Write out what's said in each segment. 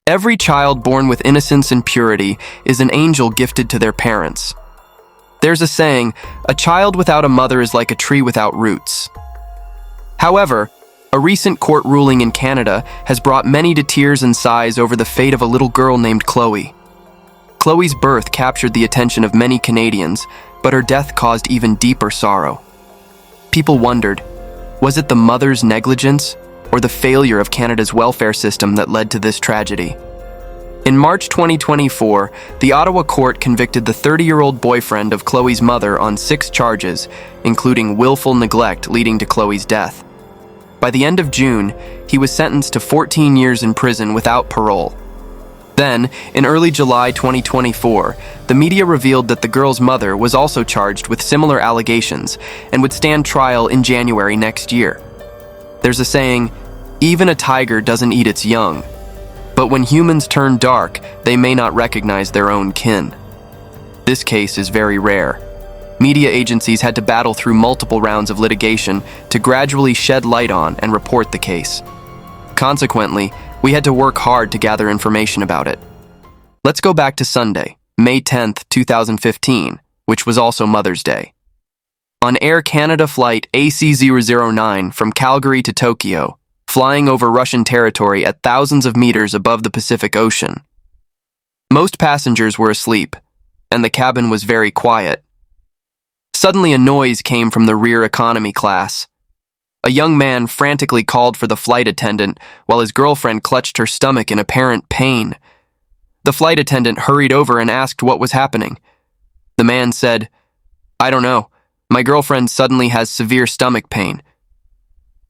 Every child born with innocence and purity is an angel gifted to their parents. There's a saying, a child without a mother is like a tree without roots. However, a recent court ruling in Canada has brought many to tears and sighs over the fate of a little girl named Khloe. Khloe's birth captured the attention of many Canadians, but her death caused even deeper sorrow. People wondered, was it the mother's negligence or the failure of Canada's welfare system that led to this tragedy? In March 2024, the Ottawa court convicted the 30-year-old boyfriend of Khloe's mother on 6 charges, including willful neglect leading to Khloe's death. By the end of June, he was sentenced to 14 years in prison without parole. Then, in early July 2024, the media revealed that the girl's mother was also charged with similar allegations and would stand trial in January next year. There's a saying, even a tiger doesn't eat its young. But when humans turn dark, they may not recognize their own kin. This case is very rare. Media agencies had to battle through multiple rounds of litigation to gradually shed light on and report the case. Consequently, we had to work hard to gather information about it. Let's go back to Sunday, May 10th, 2015, which was also Mother's Day. On Air Canada flight AC009 from Calgary to Tokyo, flying over Russian territory at thousands of meters above the Pacific Ocean. Most passengers were asleep, and the cabin was very quiet. Suddenly a noise came from the rear economy class. A young man frantically called for the flight attendant while his girlfriend clutched her stomach in apparent pain. The flight attendant hurried over and asked what was happening. The man said, "I don't know. My girlfriend suddenly has severe stomach pain."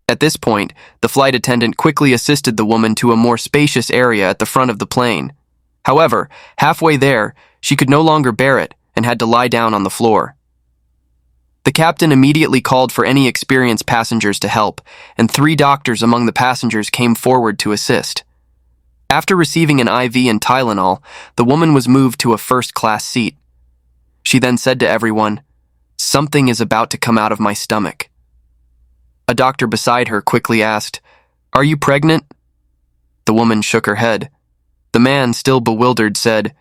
At this point, the flight attendant quickly assisted the woman to a more spacious area at the front of the plane. However, halfway there, she could no longer bear it and had to lie down on the floor. The captain immediately called for any experienced passengers to help, and 3 doctors among the passengers came forward to assist. After receiving an IV and Tylenol, the woman was moved to a first-class seat. She then said to everyone, "Something is about to come out of my stomach." A doctor beside her quickly asked, "Are you pregnant?" The woman shook her head. The man, still bewildered, said,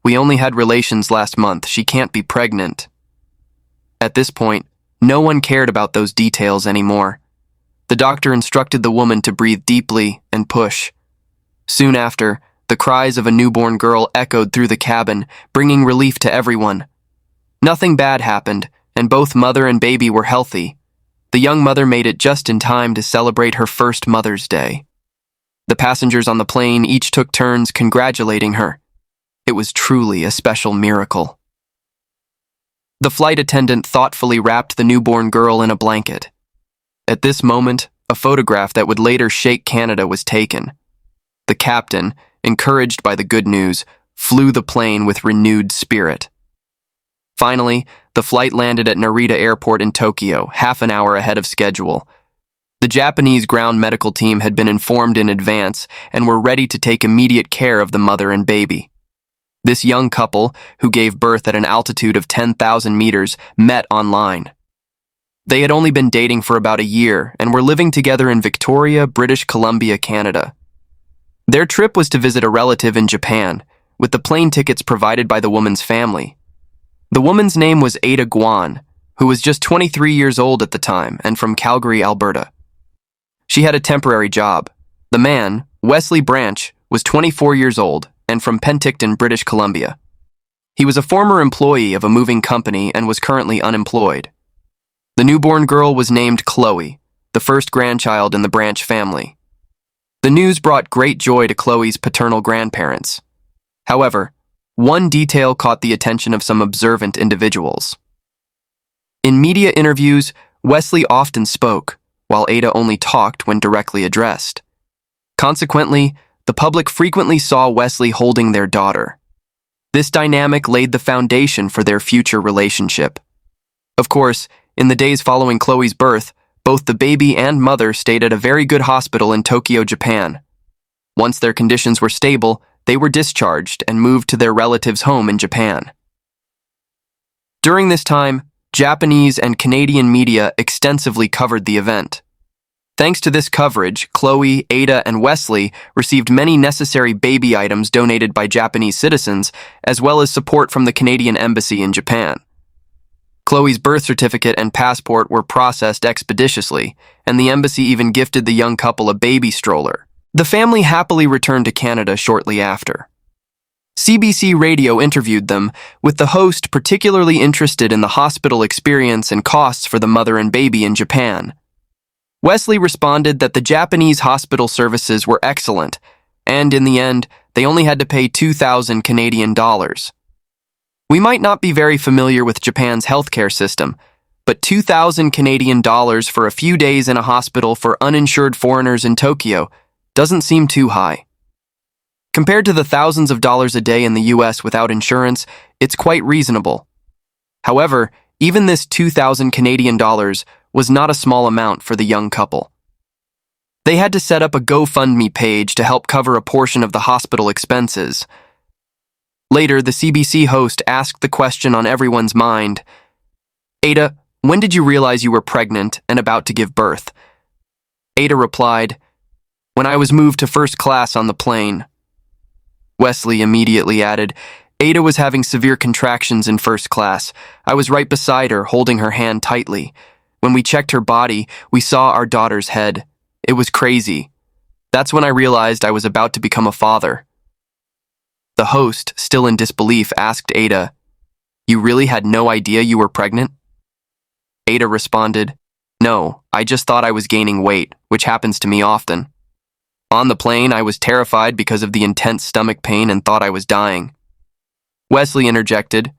"We only had relations last month. She can't be pregnant." At this point, no one cared about those details anymore. The doctor instructed the woman to breathe deeply and push. Soon after, the cries of a newborn girl echoed through the cabin, bringing relief to everyone. Nothing bad happened, and both mother and baby were healthy. The young mother made it just in time to celebrate her first Mother's Day. The passengers on the plane each took turns congratulating her. It was truly a special miracle. The flight attendant thoughtfully wrapped the newborn girl in a blanket. At this moment, a photograph that would later shake Canada was taken. The captain, encouraged by the good news, flew the plane with renewed spirit. Finally, the flight landed at Narita Airport in Tokyo, half an hour ahead of schedule. The Japanese ground medical team had been informed in advance and were ready to take immediate care of the mother and baby. This young couple, who gave birth at an altitude of 10,000 meters, met online. They had only been dating for about a year and were living together in Victoria, British Columbia, Canada. Their trip was to visit a relative in Japan, with the plane tickets provided by the woman's family. The woman's name was Ada Guan, who was just 23 years old at the time and from Calgary, Alberta. She had a temporary job. The man, Wesley Branch, was 24 years old and from Penticton, British Columbia. He was a former employee of a moving company and was currently unemployed. The newborn girl was named Khloe, the first grandchild in the Branch family. The news brought great joy to Khloe's paternal grandparents. However, one detail caught the attention of some observant individuals. In media interviews, Wesley often spoke, while Ada only talked when directly addressed. Consequently, the public frequently saw Wesley holding their daughter. This dynamic laid the foundation for their future relationship. Of course, in the days following Khloe's birth, both the baby and mother stayed at a very good hospital in Tokyo, Japan. Once their conditions were stable, they were discharged and moved to their relative's home in Japan. During this time, Japanese and Canadian media extensively covered the event. Thanks to this coverage, Khloe, Ada, and Wesley received many necessary baby items donated by Japanese citizens, as well as support from the Canadian Embassy in Japan. Khloe's birth certificate and passport were processed expeditiously, and the embassy even gifted the young couple a baby stroller. The family happily returned to Canada shortly after. CBC Radio interviewed them, with the host particularly interested in the hospital experience and costs for the mother and baby in Japan. Wesley responded that the Japanese hospital services were excellent, and in the end, they only had to pay 2,000 Canadian dollars. We might not be very familiar with Japan's healthcare system, but 2,000 Canadian dollars for a few days in a hospital for uninsured foreigners in Tokyo doesn't seem too high. Compared to the thousands of dollars a day in the US without insurance, it's quite reasonable. However, even this 2,000 Canadian dollars was not a small amount for the young couple. They had to set up a GoFundMe page to help cover a portion of the hospital expenses. Later, the CBC host asked the question on everyone's mind, "Ada, when did you realize you were pregnant and about to give birth?" Ada replied, "When I was moved to first class on the plane." Wesley immediately added, "Ada was having severe contractions in first class. I was right beside her, holding her hand tightly. When we checked her body, we saw our daughter's head. It was crazy. That's when I realized I was about to become a father." The host, still in disbelief, asked Ada, "You really had no idea you were pregnant?" Ada responded, "No, I just thought I was gaining weight, which happens to me often. On the plane, I was terrified because of the intense stomach pain and thought I was dying." Wesley interjected,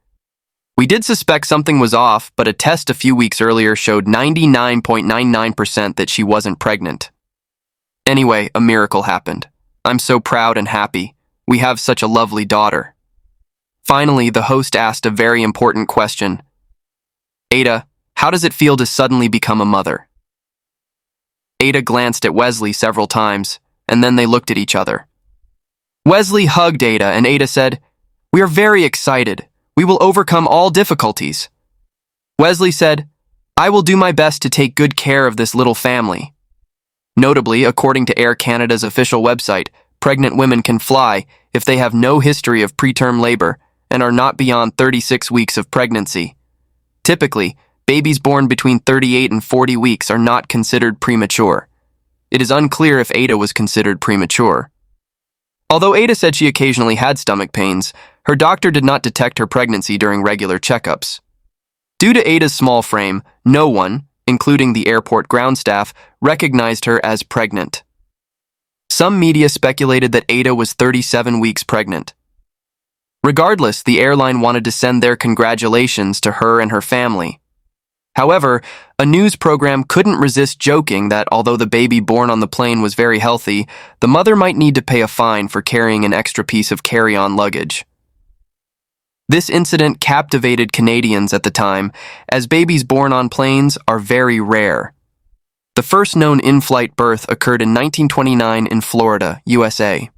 "We did suspect something was off, but a test a few weeks earlier showed 99.99% that she wasn't pregnant. Anyway, a miracle happened. I'm so proud and happy. We have such a lovely daughter." Finally, the host asked a very important question. "Ada, how does it feel to suddenly become a mother?" Ada glanced at Wesley several times, and then they looked at each other. Wesley hugged Ada, and Ada said, "We are very excited. We will overcome all difficulties." Wesley said, "I will do my best to take good care of this little family." Notably, according to Air Canada's official website, pregnant women can fly if they have no history of preterm labor and are not beyond 36 weeks of pregnancy. Typically, babies born between 38 and 40 weeks are not considered premature. It is unclear if Ada was considered premature. Although Ada said she occasionally had stomach pains, her doctor did not detect her pregnancy during regular checkups. Due to Ada's small frame, no one, including the airport ground staff, recognized her as pregnant. Some media speculated that Ada was 37 weeks pregnant. Regardless, the airline wanted to send their congratulations to her and her family. However, a news program couldn't resist joking that although the baby born on the plane was very healthy, the mother might need to pay a fine for carrying an extra piece of carry-on luggage. This incident captivated Canadians at the time, as babies born on planes are very rare. The first known in-flight birth occurred in 1929 in Florida, USA.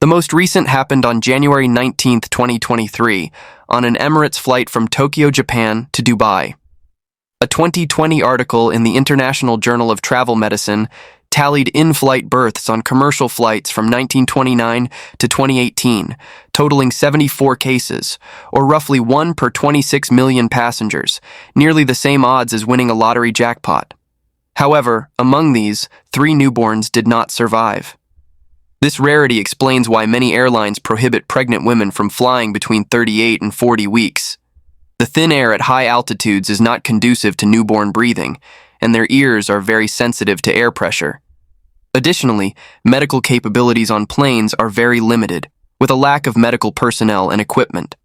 The most recent happened on January 19, 2023, on an Emirates flight from Tokyo, Japan to Dubai. A 2020 article in the International Journal of Travel Medicine tallied in-flight births on commercial flights from 1929 to 2018, totaling 74 cases, or roughly 1 per 26 million passengers, nearly the same odds as winning a lottery jackpot. However, among these, 3 newborns did not survive. This rarity explains why many airlines prohibit pregnant women from flying between 38 and 40 weeks. The thin air at high altitudes is not conducive to newborn breathing, and their ears are very sensitive to air pressure. Additionally, medical capabilities on planes are very limited, with a lack of medical personnel and equipment.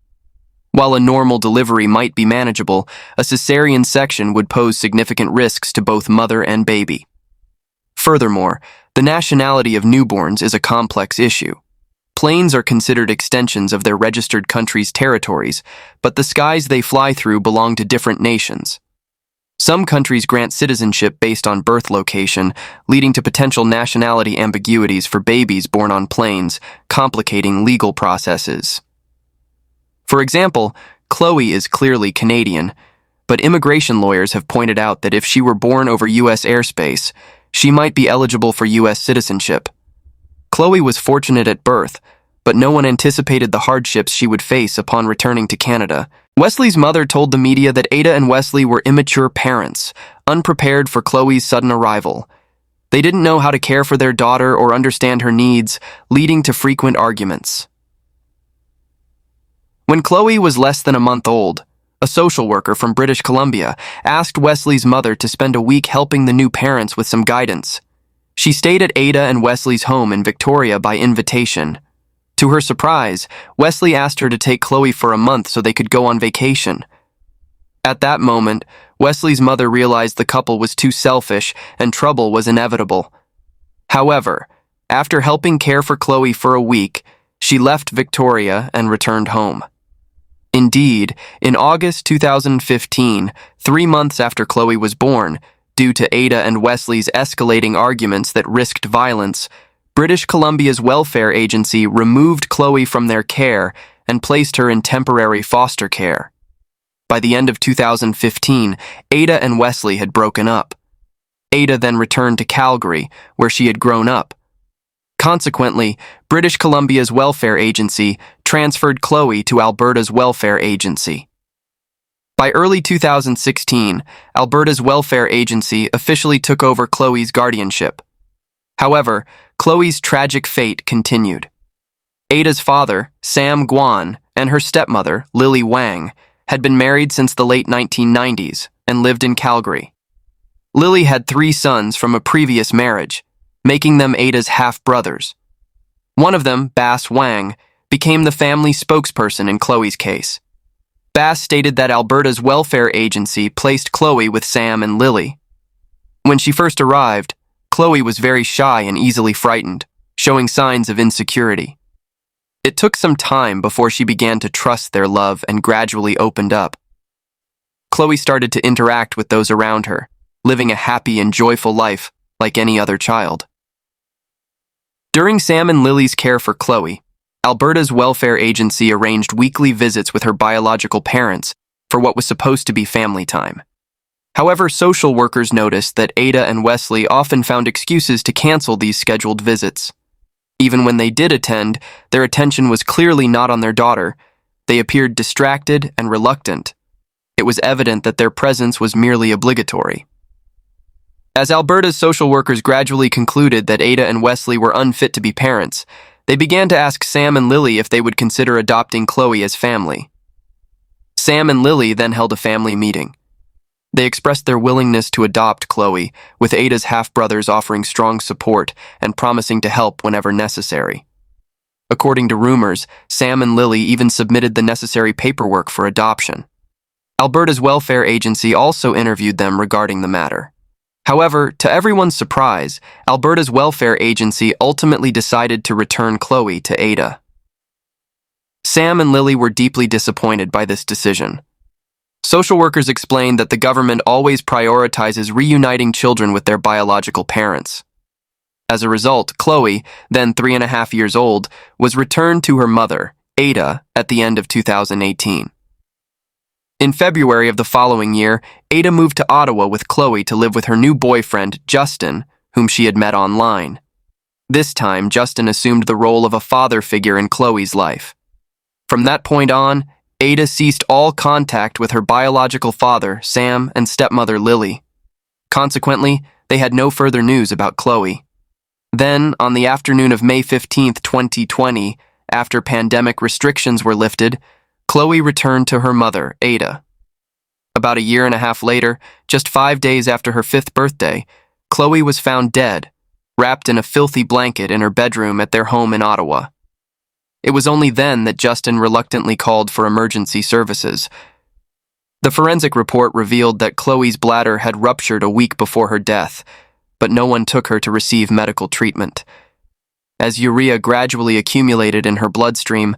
While a normal delivery might be manageable, a cesarean section would pose significant risks to both mother and baby. Furthermore, the nationality of newborns is a complex issue. Planes are considered extensions of their registered country's territories, but the skies they fly through belong to different nations. Some countries grant citizenship based on birth location, leading to potential nationality ambiguities for babies born on planes, complicating legal processes. For example, Khloe is clearly Canadian, but immigration lawyers have pointed out that if she were born over U.S. airspace, she might be eligible for U.S. citizenship. Khloe was fortunate at birth, but no one anticipated the hardships she would face upon returning to Canada. Wesley's mother told the media that Ada and Wesley were immature parents, unprepared for Khloe's sudden arrival. They didn't know how to care for their daughter or understand her needs, leading to frequent arguments. When Khloe was less than a month old, a social worker from British Columbia asked Wesley's mother to spend a week helping the new parents with some guidance. She stayed at Ada and Wesley's home in Victoria by invitation. To her surprise, Wesley asked her to take Khloe for a month so they could go on vacation. At that moment, Wesley's mother realized the couple was too selfish and trouble was inevitable. However, after helping care for Khloe for a week, she left Victoria and returned home. Indeed, in August 2015, 3 months after Khloe was born, due to Ada and Wesley's escalating arguments that risked violence, British Columbia's welfare agency removed Khloe from their care and placed her in temporary foster care. By the end of 2015, Ada and Wesley had broken up. Ada then returned to Calgary, where she had grown up. Consequently, British Columbia's welfare agency transferred Khloe to Alberta's welfare agency. By early 2016, Alberta's welfare agency officially took over Khloe's guardianship. However, Khloe's tragic fate continued. Ada's father, Sam Guan, and her stepmother, Lily Wang, had been married since the late 1990s and lived in Calgary. Lily had 3 sons from a previous marriage, making them Ada's half-brothers. One of them, Bass Wang, became the family spokesperson in Khloe's case. Bass stated that Alberta's welfare agency placed Khloe with Sam and Lily. When she first arrived, Khloe was very shy and easily frightened, showing signs of insecurity. It took some time before she began to trust their love and gradually opened up. Khloe started to interact with those around her, living a happy and joyful life like any other child. During Sam and Lily's care for Khloe, Alberta's welfare agency arranged weekly visits with her biological parents for what was supposed to be family time. However, social workers noticed that Ada and Wesley often found excuses to cancel these scheduled visits. Even when they did attend, their attention was clearly not on their daughter. They appeared distracted and reluctant. It was evident that their presence was merely obligatory. As Alberta's social workers gradually concluded that Ada and Wesley were unfit to be parents, they began to ask Sam and Lily if they would consider adopting Khloe as family. Sam and Lily then held a family meeting. They expressed their willingness to adopt Khloe, with Ada's half-brothers offering strong support and promising to help whenever necessary. According to rumors, Sam and Lily even submitted the necessary paperwork for adoption. Alberta's welfare agency also interviewed them regarding the matter. However, to everyone's surprise, Alberta's welfare agency ultimately decided to return Khloe to Ada. Sam and Lily were deeply disappointed by this decision. Social workers explained that the government always prioritizes reuniting children with their biological parents. As a result, Khloe, then 3.5 years old, was returned to her mother, Ada, at the end of 2018. In February of the following year, Ada moved to Ottawa with Khloe to live with her new boyfriend, Justin, whom she had met online. This time, Justin assumed the role of a father figure in Khloe's life. From that point on, Ada ceased all contact with her biological father, Sam, and stepmother, Lily. Consequently, they had no further news about Khloe. Then, on the afternoon of May 15, 2020, after pandemic restrictions were lifted, Khloe returned to her mother, Ada. About 1.5 years later, just 5 days after her 5th birthday, Khloe was found dead, wrapped in a filthy blanket in her bedroom at their home in Ottawa. It was only then that Justin reluctantly called for emergency services. The forensic report revealed that Khloe's bladder had ruptured a week before her death, but no one took her to receive medical treatment. As urea gradually accumulated in her bloodstream,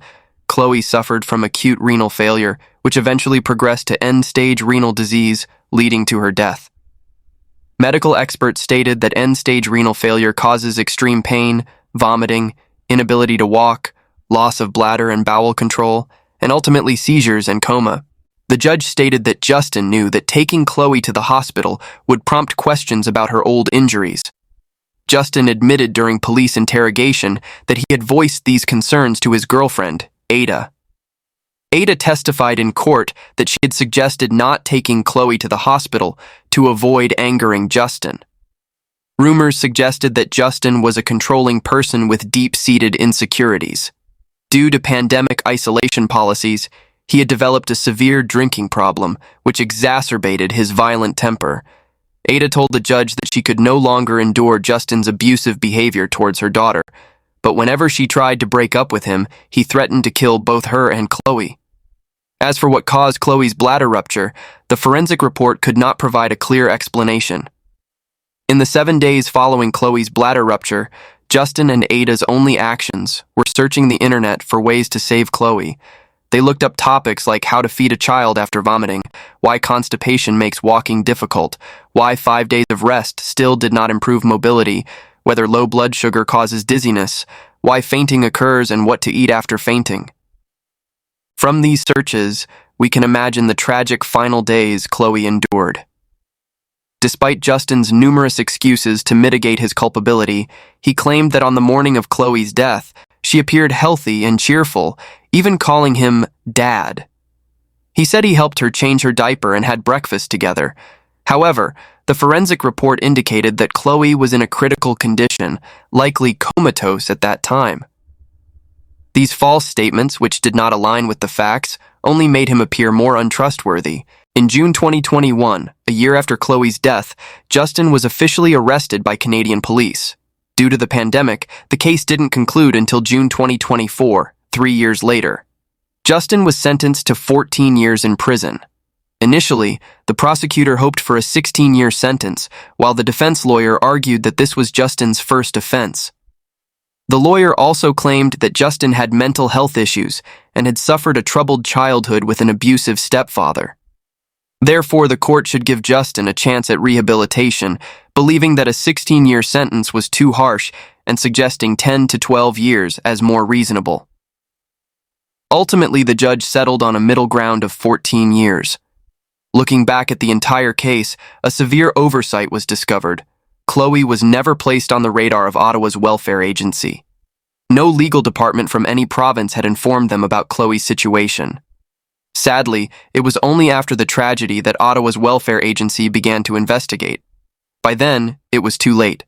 Khloe suffered from acute renal failure, which eventually progressed to end-stage renal disease, leading to her death. Medical experts stated that end-stage renal failure causes extreme pain, vomiting, inability to walk, loss of bladder and bowel control, and ultimately seizures and coma. The judge stated that Justin knew that taking Khloe to the hospital would prompt questions about her old injuries. Justin admitted during police interrogation that he had voiced these concerns to his girlfriend, Ada. Ada testified in court that she had suggested not taking Khloe to the hospital to avoid angering Justin. Rumors suggested that Justin was a controlling person with deep-seated insecurities. Due to pandemic isolation policies, he had developed a severe drinking problem, which exacerbated his violent temper. Ada told the judge that she could no longer endure Justin's abusive behavior towards her daughter, but whenever she tried to break up with him, he threatened to kill both her and Khloe. As for what caused Khloe's bladder rupture, the forensic report could not provide a clear explanation. In the 7 days following Khloe's bladder rupture, Justin and Ada's only actions were searching the internet for ways to save Khloe. They looked up topics like how to feed a child after vomiting, why constipation makes walking difficult, why 5 days of rest still did not improve mobility, whether low blood sugar causes dizziness, why fainting occurs, and what to eat after fainting. From these searches, we can imagine the tragic final days Khloe endured. Despite Justin's numerous excuses to mitigate his culpability, he claimed that on the morning of Khloe's death, she appeared healthy and cheerful, even calling him Dad. He said he helped her change her diaper and had breakfast together. However, the forensic report indicated that Khloe was in a critical condition, likely comatose at that time. These false statements, which did not align with the facts, only made him appear more untrustworthy. In June 2021, a year after Khloe's death, Justin was officially arrested by Canadian police. Due to the pandemic, the case didn't conclude until June 2024, 3 years later. Justin was sentenced to 14 years in prison. Initially, the prosecutor hoped for a 16-year sentence, while the defense lawyer argued that this was Justin's first offense. The lawyer also claimed that Justin had mental health issues and had suffered a troubled childhood with an abusive stepfather. Therefore, the court should give Justin a chance at rehabilitation, believing that a 16-year sentence was too harsh and suggesting 10 to 12 years as more reasonable. Ultimately, the judge settled on a middle ground of 14 years. Looking back at the entire case, a severe oversight was discovered. Khloe was never placed on the radar of Ottawa's welfare agency. No legal department from any province had informed them about Khloe's situation. Sadly, it was only after the tragedy that Ottawa's welfare agency began to investigate. By then, it was too late.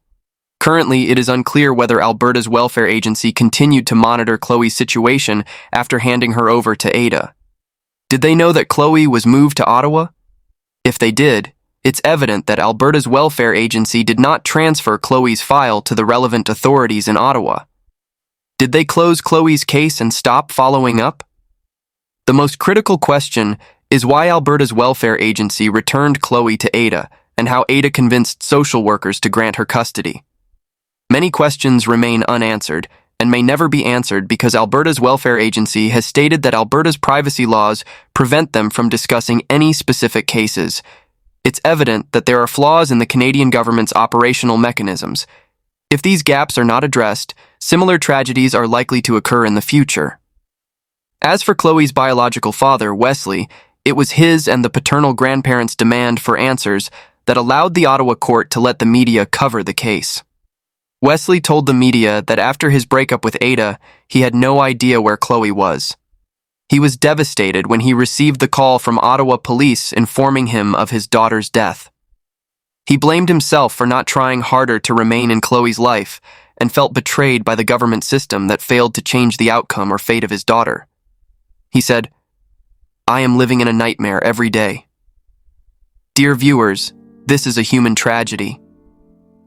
Currently, it is unclear whether Alberta's welfare agency continued to monitor Khloe's situation after handing her over to Ada. Did they know that Khloe was moved to Ottawa? If they did, it's evident that Alberta's welfare agency did not transfer Khloe's file to the relevant authorities in Ottawa. Did they close Khloe's case and stop following up? The most critical question is why Alberta's welfare agency returned Khloe to Ada and how Ada convinced social workers to grant her custody. Many questions remain unanswered and may never be answered because Alberta's welfare agency has stated that Alberta's privacy laws prevent them from discussing any specific cases. It's evident that there are flaws in the Canadian government's operational mechanisms. If these gaps are not addressed, similar tragedies are likely to occur in the future. As for Khloe's biological father, Wesley, it was his and the paternal grandparents' demand for answers that allowed the Ottawa court to let the media cover the case. Wesley told the media that after his breakup with Ada, he had no idea where Khloe was. He was devastated when he received the call from Ottawa police informing him of his daughter's death. He blamed himself for not trying harder to remain in Khloe's life and felt betrayed by the government system that failed to change the outcome or fate of his daughter. He said, "I am living in a nightmare every day." Dear viewers, this is a human tragedy.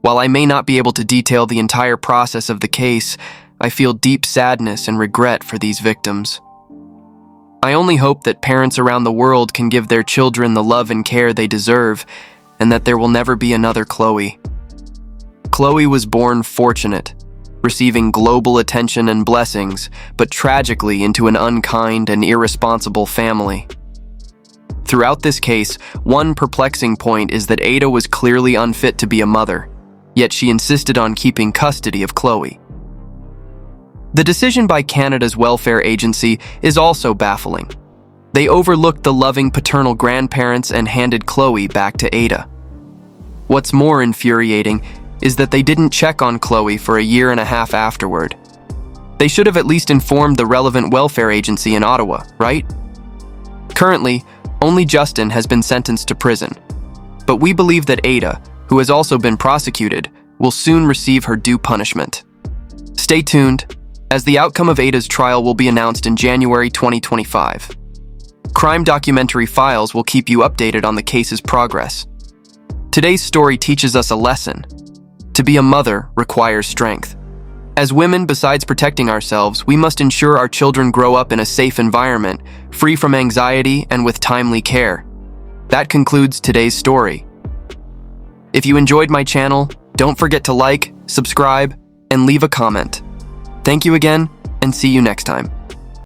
While I may not be able to detail the entire process of the case, I feel deep sadness and regret for these victims. I only hope that parents around the world can give their children the love and care they deserve, and that there will never be another Khloe. Khloe was born fortunate, receiving global attention and blessings, but tragically into an unkind and irresponsible family. Throughout this case, one perplexing point is that Ada was clearly unfit to be a mother, yet she insisted on keeping custody of Khloe. The decision by Canada's welfare agency is also baffling. They overlooked the loving paternal grandparents and handed Khloe back to Ada. What's more infuriating is that they didn't check on Khloe for a year and a half afterward. They should have at least informed the relevant welfare agency in Ottawa, right? Currently, only Justin has been sentenced to prison, but we believe that Ada, who has also been prosecuted, will soon receive her due punishment. Stay tuned, as the outcome of Ada's trial will be announced in January 2025. Crime documentary files will keep you updated on the case's progress. Today's story teaches us a lesson. To be a mother requires strength. As women, besides protecting ourselves, we must ensure our children grow up in a safe environment, free from anxiety and with timely care. That concludes today's story. If you enjoyed my channel, don't forget to like, subscribe, and leave a comment. Thank you again, and see you next time.